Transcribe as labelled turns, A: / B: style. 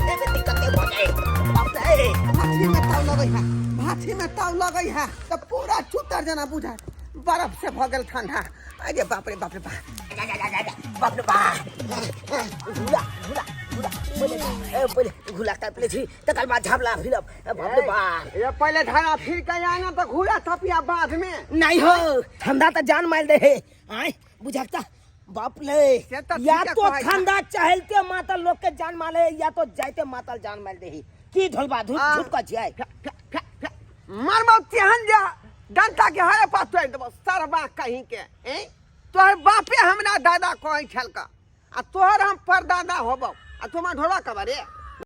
A: में दिक्कत हो जाए बाप रे
B: भाथी में ताव लगई है भाथी में ताव लगई है तो पूरा चुतर जना बुझा बर्फ से भगल ठंडा अरे बाप रे बाप रे
A: बाप रे बाप घुला घुला घुला पहले घुला कर पहले थी तकर बाद झापला फिर बाप रे बाप
B: ये पहले धारा फिर के आना तो घूरा थपिया बाद में
A: नहीं हो ठंडा तो जान मार दे है आए बुझाता बाप ले या तो ठंडा चहलते माता लोग के जान मारे या तो जाते माता जान मार दे की ढोलबा धूप का जाए
B: मर मत तेहन जा डंटा के हरे पास तो दबो सरबा कहीं के तोहर बापे हमरा दादा कोई छलका आ तोहर हम परदादा होबो आ तुम ढोला कबरे